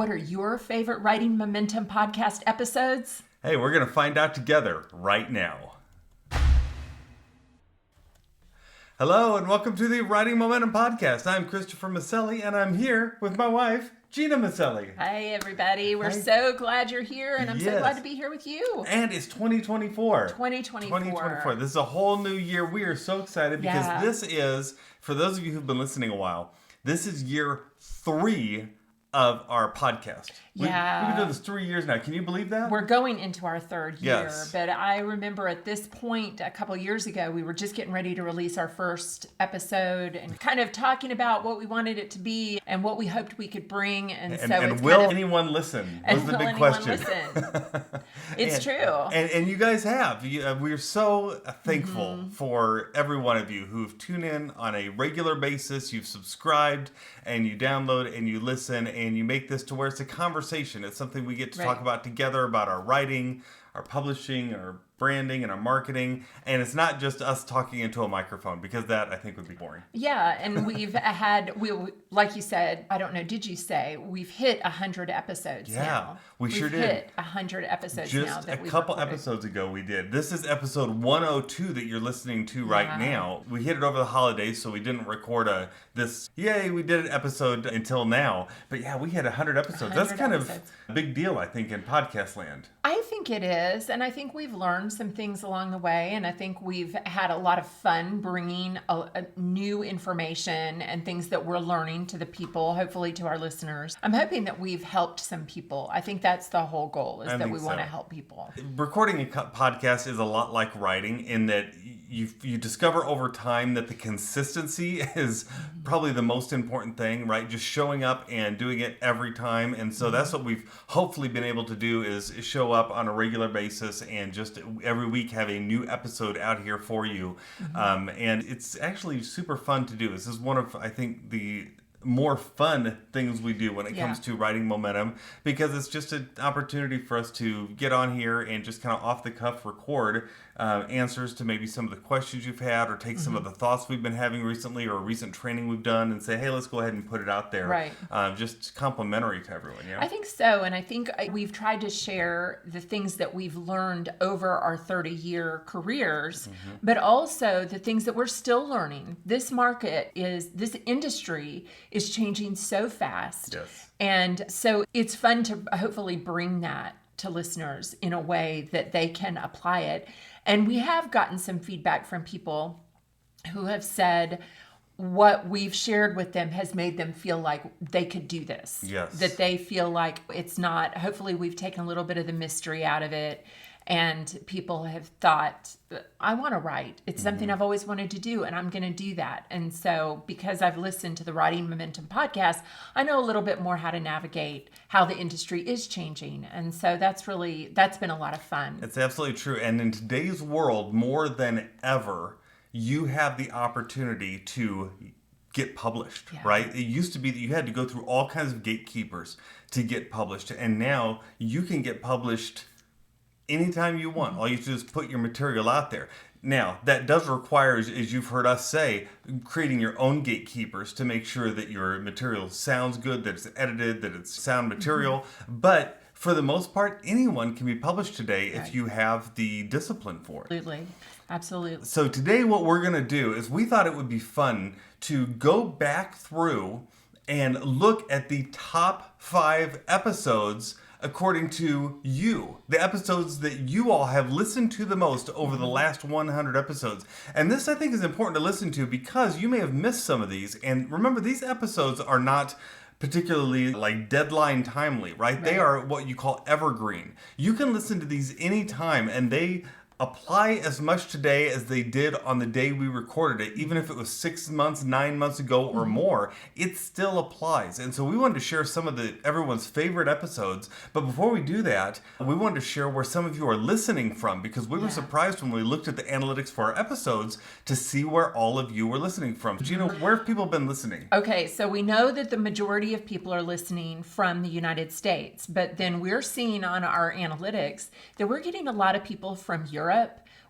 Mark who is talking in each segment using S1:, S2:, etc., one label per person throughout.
S1: What are your favorite Writing Momentum podcast episodes?
S2: Hey, we're going to find out together right now. Hello and welcome to the Writing Momentum podcast. I'm Christopher Maselli and I'm here with my wife, Gena Maselli.
S1: Hi, everybody. We're so glad you're here, and I'm so glad to be here with you.
S2: And it's 2024.
S1: 2024.
S2: This is a whole new year. We are so excited because this is, for those of you who've been listening a while, this is year 3 of our podcast. We've been doing this 3 years now. Can you believe that?
S1: We're going into our 3rd year.
S2: Yes.
S1: But I remember at this point, a couple years ago, we were just getting ready to release our first episode and kind of talking about what we wanted it to be and what we hoped we could bring. And
S2: will anyone listen? Was the big question.
S1: It's true.
S2: And you guys have. We're so thankful for every one of you who've tuned in on a regular basis. You've subscribed and you download and you listen and you make this to where it's a conversation. It's something we get to talk about together, about our writing, our publishing, our branding, and our marketing. And it's not just us talking into a microphone, because that, I think, would be boring.
S1: Yeah, and we've like you said, I don't know, did you say, we've hit 100 episodes now?
S2: We sure did.
S1: We've hit 100 episodes now.
S2: Just a couple episodes ago we did. This is episode 102 that you're listening to right now. We hit it over the holidays, so we didn't record we did an episode until now. But yeah, we had 100 episodes. That's kind of a big deal, I think, in podcast land.
S1: I think it is, and I think we've learned some things along the way, and I think we've had a lot of fun bringing a new information and things that we're learning to the people, hopefully to our listeners. I'm hoping that we've helped some people. I think that's the whole goal, is that we want to help people.
S2: Recording a podcast is a lot like writing in that you discover over time that the consistency is probably the most important thing, right? Just showing up and doing it every time. And so that's what we've hopefully been able to do, is show up on a regular basis and just every week have a new episode out here for you. And it's actually super fun to do. This is one of, I think, the more fun things we do when it comes to writing momentum, because it's just an opportunity for us to get on here and just kind of off the cuff record answers to maybe some of the questions you've had, or take some of the thoughts we've been having recently, or a recent training we've done, and say, hey, let's go ahead and put it out there.
S1: Right.
S2: Just complimentary to everyone.
S1: I think so. And I think we've tried to share the things that we've learned over our 30-year careers, but also the things that we're still learning. This industry is changing so fast.
S2: Yes.
S1: And so it's fun to hopefully bring that to listeners in a way that they can apply it. And we have gotten some feedback from people who have said what we've shared with them has made them feel like they could do this.
S2: Yes.
S1: That they feel like it's not, hopefully we've taken a little bit of the mystery out of it. And people have thought, I want to write. It's something I've always wanted to do, and I'm going to do that. And so because I've listened to the Writing Momentum podcast, I know a little bit more how to navigate how the industry is changing. And so that's been a lot of fun.
S2: It's absolutely true. And in today's world, more than ever, you have the opportunity to get published, right? It used to be that you had to go through all kinds of gatekeepers to get published. And now you can get published anytime you want. All you have to do is put your material out there. Now, that does require, as you've heard us say, creating your own gatekeepers to make sure that your material sounds good, that it's edited, that it's sound material. But for the most part, anyone can be published today if you have the discipline for it.
S1: Absolutely.
S2: So today what we're going to do is, we thought it would be fun to go back through and look at the top 5 episodes according to you, the episodes that you all have listened to the most over the last 100 episodes. And this, I think, is important to listen to, because you may have missed some of these. And remember, these episodes are not particularly like deadline timely, right? They are what you call evergreen. You can listen to these anytime, and they apply as much today as they did on the day we recorded it. Even if it was 6 months, 9 months ago or more, it still applies. And so we wanted to share some of everyone's favorite episodes. But before we do that, we wanted to share where some of you are listening from, because we were surprised when we looked at the analytics for our episodes to see where all of you were listening from. Gina, where have people been listening?
S1: Okay, so we know that the majority of people are listening from the United States, but then we're seeing on our analytics that we're getting a lot of people from Europe.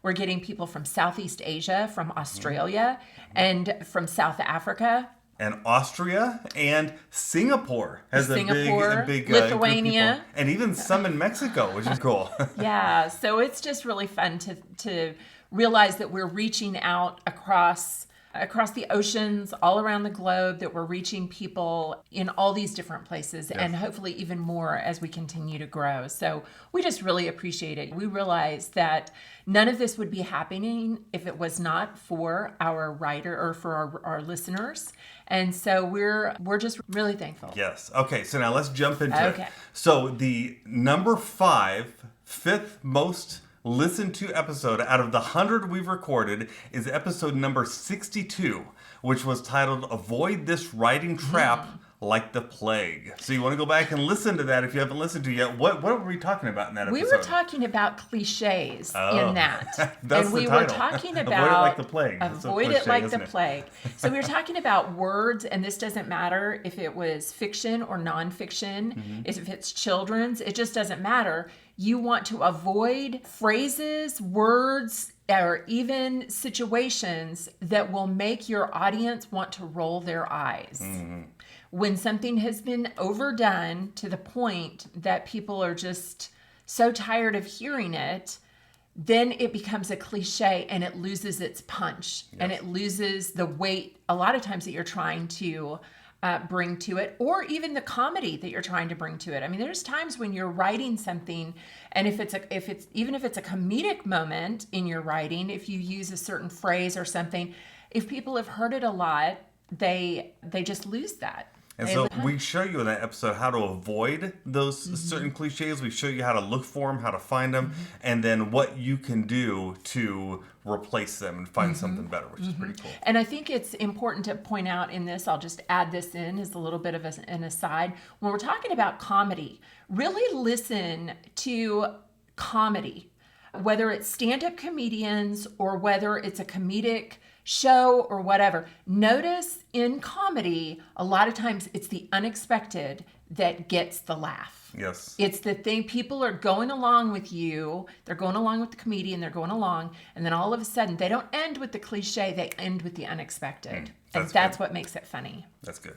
S1: We're getting people from Southeast Asia, from Australia, and from South Africa.
S2: and Austria and Singapore has
S1: Singapore,
S2: a big
S1: Lithuania,
S2: group of people, and even some in Mexico, which is cool.
S1: Yeah, so it's just really fun to realize that we're reaching out across the oceans, all around the globe, that we're reaching people in all these different places, and hopefully even more as we continue to grow. So we just really appreciate it. We realize that none of this would be happening if it was not for our writer or for our listeners. And so we're just really thankful.
S2: Yes. Okay, so now let's jump into
S1: Okay.
S2: it. So the number 5, fifth most listened to episode out of the 100 we've recorded is episode number 62, which was titled Avoid This Writing Trap Like the Plague. So you want to go back and listen to that if you haven't listened to it yet. What were we talking about in that episode?
S1: We were talking about cliches in that.
S2: That's
S1: and
S2: the
S1: we
S2: title.
S1: were talking about
S2: Avoid it like the plague. That's so
S1: Avoid
S2: cliche,
S1: it like
S2: isn't
S1: the
S2: it?
S1: plague. So we were talking about words, and this doesn't matter if it was fiction or nonfiction, if it's children's, it just doesn't matter. You want to avoid phrases, words, or even situations that will make your audience want to roll their eyes. When something has been overdone to the point that people are just so tired of hearing it, then it becomes a cliche and it loses its punch and it loses the weight a lot of times that you're trying to bring to it, or even the comedy that you're trying to bring to it. I mean, there's times when you're writing something, and if it's a comedic moment in your writing, if you use a certain phrase or something, if people have heard it a lot, they just lose that.
S2: And so we show you in that episode how to avoid those certain cliches. We show you how to look for them, how to find them, and then what you can do to replace them and find something better, which is pretty cool.
S1: And I think it's important to point out in this, I'll just add this in as a little bit of an aside. When we're talking about comedy, really listen to comedy, whether it's stand-up comedians or whether it's a comedic show or whatever. Notice in comedy, a lot of times it's the unexpected that gets the laugh.
S2: Yes.
S1: It's the thing, people are going along with you, they're going along with the comedian, they're going along, and then all of a sudden they don't end with the cliche, they end with the unexpected. And that's what makes it funny.
S2: That's good.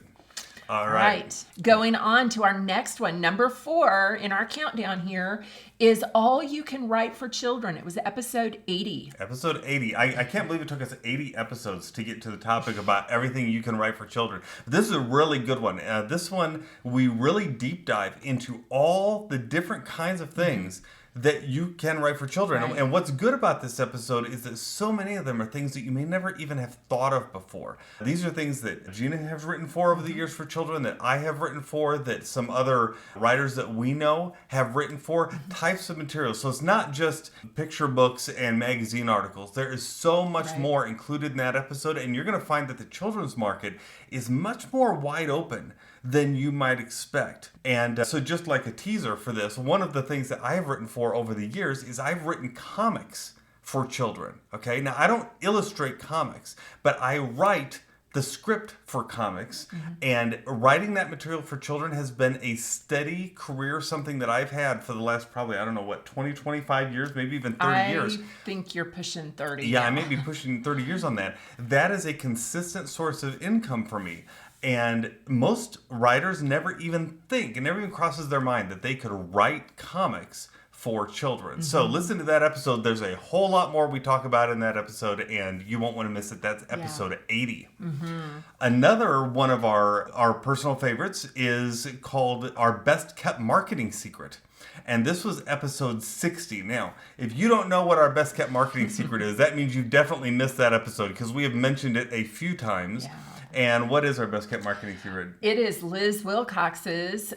S2: All right.
S1: Going on to our next one, number 4 in our countdown here is All You Can Write for Children. It was episode 80.
S2: Episode 80. I can't believe it took us 80 episodes to get to the topic about everything you can write for children. This is a really good one. This one, we really deep dive into all the different kinds of things that you can write for children.
S1: Right.
S2: And what's good about this episode is that so many of them are things that you may never even have thought of before. These are things that Gena has written for over the years for children, that I have written for, that some other writers that we know have written for, types of materials. So it's not just picture books and magazine articles. There is so much more included in that episode, and you're going to find that the children's market is much more wide open than you might expect. And so just like a teaser for this, one of the things that I have written for over the years is I've written comics for children. Okay, now I don't illustrate comics, but I write the script for comics, and writing that material for children has been a steady career, something that I've had for the last probably, 20, 25 years, maybe even 30 years.
S1: I think you're pushing 30.
S2: Yeah,
S1: now.
S2: I may be pushing 30 years on that. That is a consistent source of income for me. And most writers never even think, it never even crosses their mind that they could write comics for children. So listen to that episode. There's a whole lot more we talk about in that episode, and you won't want to miss it. That's episode 80. Another one of our personal favorites is called Our Best Kept Marketing Secret. And this was episode 60. Now, if you don't know what our best kept marketing secret is, that means you definitely missed that episode, because we have mentioned it a few times.
S1: Yeah.
S2: And what is our best kept marketing secret?
S1: It is Liz Wilcox's,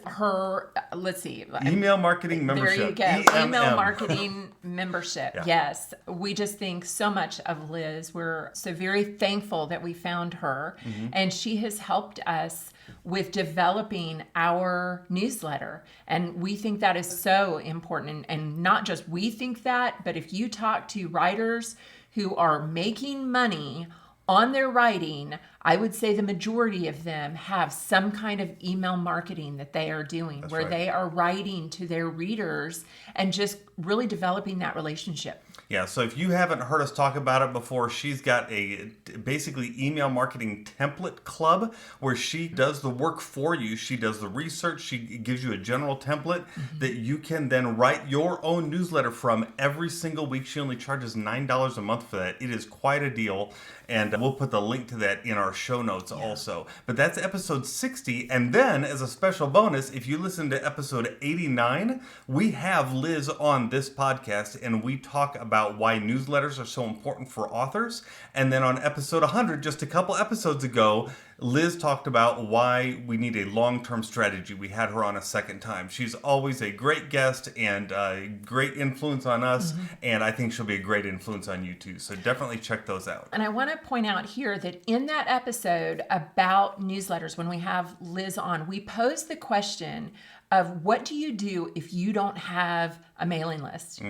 S1: let's see.
S2: Email marketing membership.
S1: There you go.
S2: EMM.
S1: Email marketing membership.
S2: Yeah.
S1: Yes. We just think so much of Liz. We're so very thankful that we found her. And she has helped us with developing our newsletter. And we think that is so important. And not just we think that, but if you talk to writers who are making money on their writing, I would say the majority of them have some kind of email marketing that they are doing. That's where they are writing to their readers and just really developing that relationship.
S2: Yeah, so if you haven't heard us talk about it before, she's got a basically email marketing template club where she does the work for you. She does the research. She gives you a general template that you can then write your own newsletter from every single week. She only charges $9 a month for that. It is quite a deal. And we'll put the link to that in our show notes also. But that's episode 60. And then, as a special bonus, if you listen to episode 89, we have Liz on this podcast, and we talk about why newsletters are so important for authors. And then on episode 100, just a couple episodes ago, Liz talked about why we need a long-term strategy. We had her on a second time. She's always a great guest and a great influence on us, and I think she'll be a great influence on you too. So definitely check those out.
S1: And I want to point out here that in that episode about newsletters, when we have Liz on, we pose the question of what do you do if you don't have a mailing list?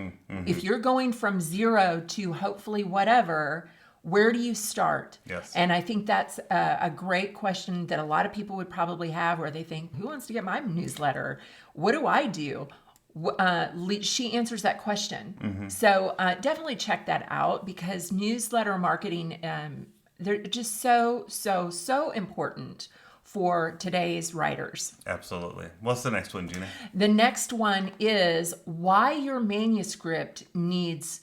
S1: If you're going from 0 to hopefully whatever, where do you start?
S2: Yes.
S1: And I think that's a great question that a lot of people would probably have, where they think, who wants to get my newsletter? What do I do? She answers that question. So definitely check that out, because newsletter marketing, they're just so important for today's writers.
S2: Absolutely. What's the next one, Gina?
S1: The next one is why your manuscript needs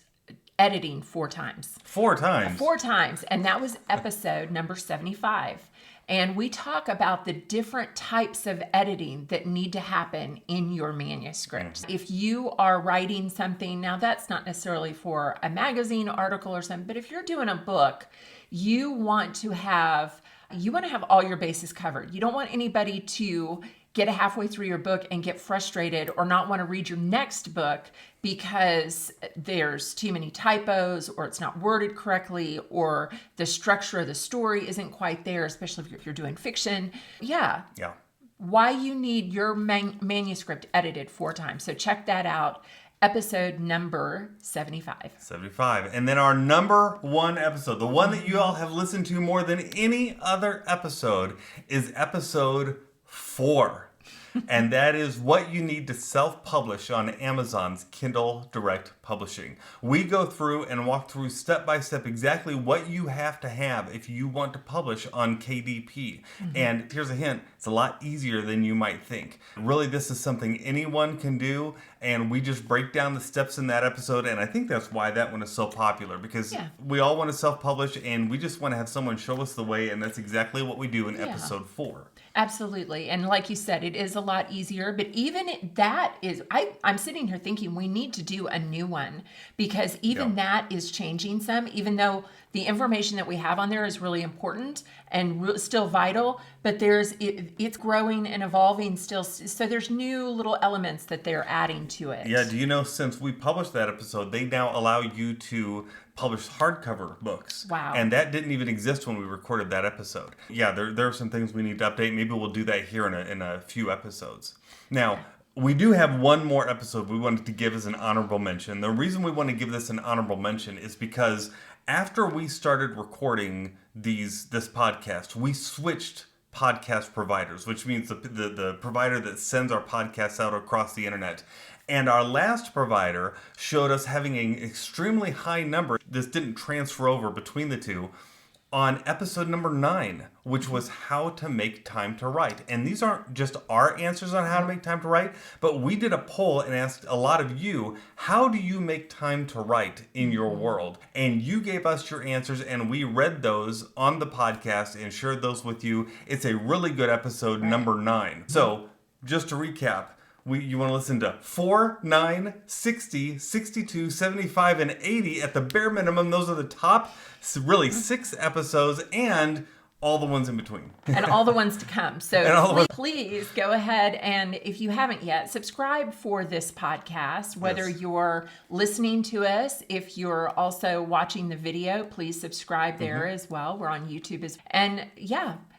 S1: editing 4 times.
S2: 4 times?
S1: 4 times. And that was episode number 75. And we talk about the different types of editing that need to happen in your manuscript. If you are writing something, now that's not necessarily for a magazine article or something, but if you're doing a book, you want to have all your bases covered. You don't want anybody to get halfway through your book and get frustrated or not want to read your next book because there's too many typos, or it's not worded correctly, or the structure of the story isn't quite there, especially if you're doing fiction. Yeah. Why you need your manuscript edited 4 times. So check that out. Episode number 75.
S2: 75. And then our number 1 episode, the one that you all have listened to more than any other episode, is episode 4. And that is what you need to self-publish on Amazon's Kindle Direct Publishing. We go through and walk through step by step exactly what you have to have if you want to publish on KDP. And here's a hint, it's a lot easier than you might think. Really, this is something anyone can do, and we just break down the steps in that episode, and I think that's why that one is so popular, because we all want to self-publish, and we just want to have someone show us the way, and that's exactly what we do in episode 4.
S1: Absolutely. And like you said, it is a lot easier, but even that is, I'm sitting here thinking we need to do a new one, because even that is changing some, even though the information that we have on there is really important and still vital, but it's growing and evolving still. So there's new little elements that they're adding to it.
S2: Yeah. Do you know, since we published that episode, they now allow you to publish hardcover books.
S1: Wow.
S2: And that didn't even exist when we recorded that episode. Yeah, there are some things we need to update. Maybe we'll do that here in a few episodes. Now, we do have one more episode we wanted to give as an honorable mention. The reason we want to give this an honorable mention is because after we started recording this podcast, we switched podcast providers, which means the provider that sends our podcasts out across the internet. And our last provider showed us having an extremely high number. This didn't transfer over between the two on episode number 9, which was how to make time to write. And these aren't just our answers on how to make time to write, but we did a poll and asked a lot of you, how do you make time to write in your world? And you gave us your answers, and we read those on the podcast and shared those with you. It's a really good episode, number 9. So just to recap, you want to listen to 4, 9, 60, 62, 75, and 80 at the bare minimum. Those are the top, really, 6 episodes, and all the ones in between.
S1: And all the ones to come. So please go ahead, and if you haven't yet, subscribe for this podcast, whether you're listening to us. If you're also watching the video, please subscribe there as well. We're on YouTube. And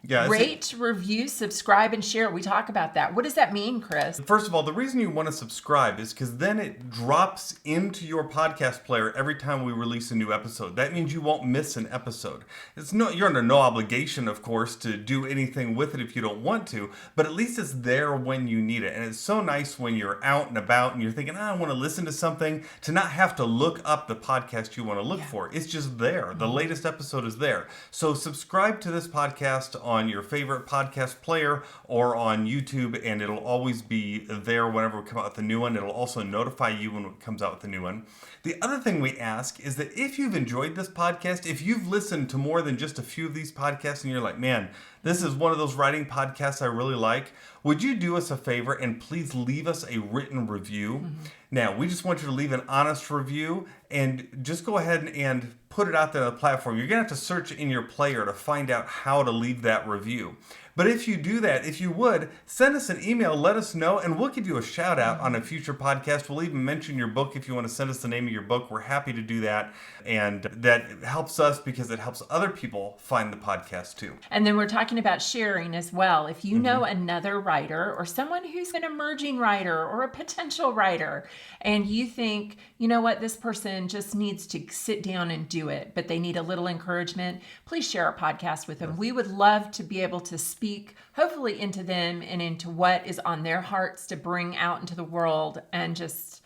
S2: Yeah,
S1: Rate, review, subscribe, and share. We talk about that. What does that mean, Chris?
S2: First of all, the reason you want to subscribe is because then it drops into your podcast player every time we release a new episode. That means you won't miss an episode. You're under no obligation, of course, to do anything with it if you don't want to, but at least it's there when you need it. And it's so nice when you're out and about and you're thinking, I want to listen to something, to not have to look up the podcast you want to look for. It's just there. The latest episode is there. So subscribe to this podcast on your favorite podcast player or on YouTube, and it'll always be there whenever we come out with a new one. It'll also notify you when it comes out with a new one. The other thing we ask is that if you've enjoyed this podcast, if you've listened to more than just a few of these podcasts and you're like, man, this is one of those writing podcasts I really like, would you do us a favor and please leave us a written review? Now, we just want you to leave an honest review and just go ahead and put it out there on the platform. You're going to have to search in your player to find out how to leave that review. But if you do that, if you would, send us an email, let us know, and we'll give you a shout out on a future podcast. We'll even mention your book if you want to send us the name of your book. We're happy to do that. And that helps us because it helps other people find the podcast too.
S1: And then we're talking about sharing as well. If you know another writer or someone who's an emerging writer or a potential writer, and you think, you know what, this person just needs to sit down and do it, but they need a little encouragement, please share our podcast with them. We would love to be able to speak hopefully into them and into what is on their hearts to bring out into the world, and just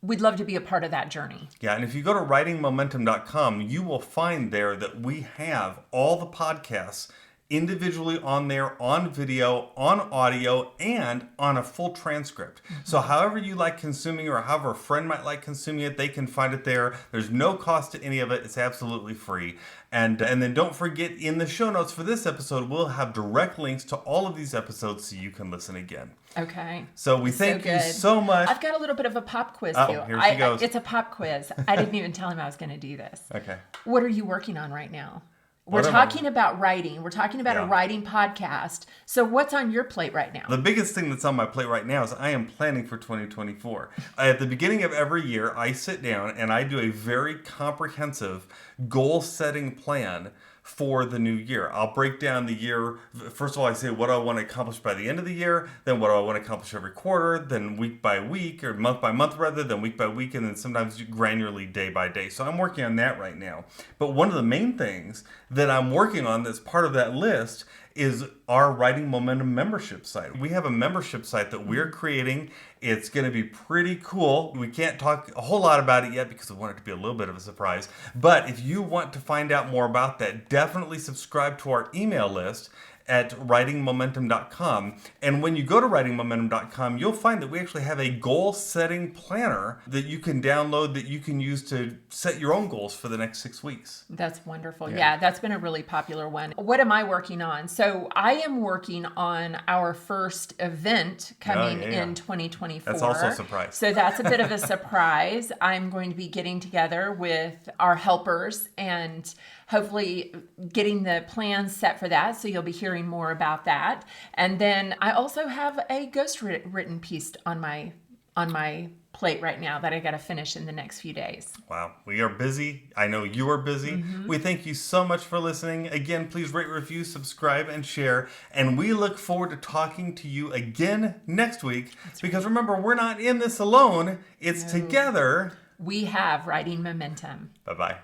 S1: we'd love to be a part of that journey.
S2: Yeah, and if you go to writingmomentum.com, you will find there that we have all the podcasts individually on there, on video, on audio, and on a full transcript. So however you like consuming, or however a friend might like consuming it, they can find it there. There's no cost to any of it. It's absolutely free. And then don't forget, in the show notes for this episode, we'll have direct links to all of these episodes so you can listen again.
S1: Okay.
S2: So we thank you so much.
S1: I've got a little bit of a pop quiz too.
S2: Here she goes.
S1: It's a pop quiz. I didn't even tell him I was going to do this.
S2: Okay.
S1: What are you working on right now? We're talking about writing. We're talking about a writing podcast. So what's on your plate right now?
S2: The biggest thing that's on my plate right now is I am planning for 2024. At the beginning of every year, I sit down and I do a very comprehensive goal-setting plan for the new year. I'll break down the year. First of all, I say what I want to accomplish by the end of the year, then what do I want to accomplish every quarter, then week by week, or month by month rather, then week by week, and then sometimes granularly day by day. So I'm working on that right now. But one of the main things that I'm working on that's part of that list is our Writing Momentum membership site. We have a membership site that we're creating. It's going to be pretty cool. We can't talk a whole lot about it yet because we want it to be a little bit of a surprise. But if you want to find out more about that, definitely subscribe to our email list at writingmomentum.com. And when you go to writingmomentum.com, you'll find that we actually have a goal-setting planner that you can download that you can use to set your own goals for the next 6 weeks.
S1: That's wonderful. Yeah, that's been a really popular one. What am I working on? So I am working on our first event coming in 2024.
S2: That's also a surprise.
S1: So that's a bit of a surprise. I'm going to be getting together with our helpers and hopefully getting the plans set for that. So you'll be hearing more about that. And then I also have a ghostwritten piece on my plate right now that I got to finish in the next few days.
S2: Wow, we are busy. I know you are busy. We thank you so much for listening. Again, please rate, review, subscribe, and share. And we look forward to talking to you again next week. Because remember, we're not in this alone. It's together.
S1: We have Writing Momentum.
S2: Bye-bye.